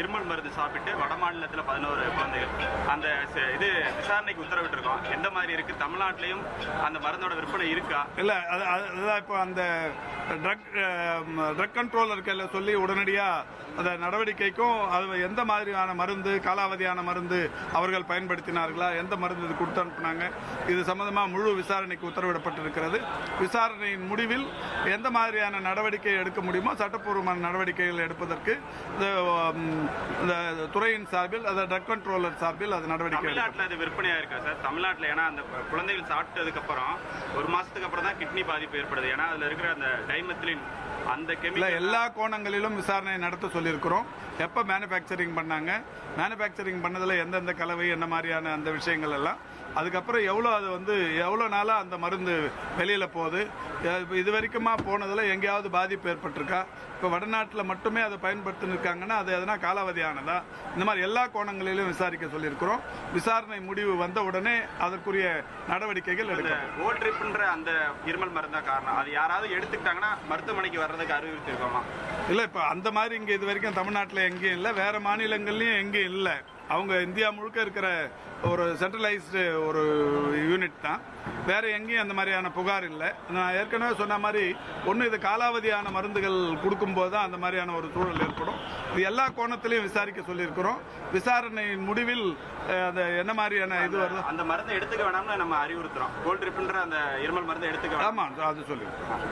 இருமல் மருந்து சாப்பிட்டு வட மாநிலத்தில் 11 குழந்தைகள் அந்த இது விசாரணைக்கு உத்தரவிட்டிருக்கோம். எந்த மாதிரி இருக்கு? தமிழ்நாட்டிலையும் அந்த மருந்தோட விற்பனை இருக்கா? இல்லை, அதுதான் இப்போ அந்த ட்ரக் கண்ட்ரோலருக்கு சொல்லி உடனடியாக அந்த நடவடிக்கைக்கும் அது எந்த மாதிரியான மருந்து, காலாவதியான மருந்து அவர்கள் பயன்படுத்தினார்களா, எந்த மருந்து இது கொடுத்து அனுப்புனாங்க, இது சம்பந்தமாக முழு விசாரணைக்கு உத்தரவிடப்பட்டிருக்கிறது. விசாரணையின் முடிவில் எந்த மாதிரியான நடவடிக்கை எடுக்க முடியுமோ சட்டப்பூர்வமான நடவடிக்கைகள் எடுப்பதற்கு இந்த துறையின் சார்பில், அந்த ட்ரக் கண்ட்ரோலர் சார்பில் அது நடவடிக்கை. தமிழ்நாட்டில் அது விற்பனையா இருக்கா சார்? தமிழ்நாட்டில் ஏன்னா அந்த குழந்தைகள் சாப்பிட்டதுக்கு அப்புறம் ஒரு மாசத்துக்கு அப்புறம் தான் கிட்னி பாதிப்பு ஏற்படுது. ஏன்னா அதுல இருக்கிற அந்த டைமெத்திலின் அந்த கெமிக்கல் எல்லா கோணங்களிலும் விசாரணை நடத்த சொல்லியிருக்கிறோம். எப்போ மேனுஃபேக்சரிங் பண்ணாங்க, மேனுஃபேக்சரிங் பண்ணதில் எந்தெந்த கலவை, என்ன மாதிரியான அந்த விஷயங்கள் எல்லாம், அதுக்கப்புறம் எவ்வளோ நாளாக அந்த மருந்து வெளியில் போகுது, இது வரைக்குமா போனதில் எங்கேயாவது பாதிப்பு ஏற்பட்டிருக்கா, இப்போ வடநாட்டில் மட்டுமே அதை பயன்படுத்தினிருக்காங்கன்னா அது எதனா காலாவதியானதா, இந்த மாதிரி எல்லா கோணங்களிலும் விசாரிக்க சொல்லியிருக்கிறோம். விசாரணை முடிவு வந்த உடனே அதற்குரிய நடவடிக்கைகள் எடுக்கும். ஓல்ட்ரிப்ன்ற அந்த இருமல் மருந்தா காரணம், அது யாராவது எடுத்துக்கிட்டாங்கன்னா மருத்துவமனைக்கு வர்றதுக்கு அறிவுறுத்திருக்கோமா? இல்லை, இப்போ அந்த மாதிரி இங்கே இது வரைக்கும் தமிழ்நாட்டில் எங்கேயும் இல்லை, வேறு மாநிலங்கள்லையும் எங்கேயும் இல்லை. அவங்க இந்தியா முழுக்க இருக்கிற ஒரு சென்ட்ரலைஸ்டு ஒரு யூனிட் தான். வேறு எங்கேயும் அந்த மாதிரியான புகார் இல்லை. நான் ஏற்கனவே சொன்ன மாதிரி ஒன்று, இது காலாவதியான மருந்துகள் கொடுக்கும்போது தான் அந்த மாதிரியான ஒரு சூழல் ஏற்படும். இது எல்லா கோணத்திலையும் விசாரிக்க சொல்லியிருக்கிறோம். விசாரணையின் முடிவில் அந்த என்ன மாதிரியான இது வருது, அந்த மருந்தை எடுத்துக்க வேணாம்னு நம்ம அறிவுறுத்துறோம். கோல்ட்ரிப்ன்ற அந்த இருமல் மருந்தை எடுத்துக்க வேணாம். ஆமாம், அது சொல்லியிருக்கோம்.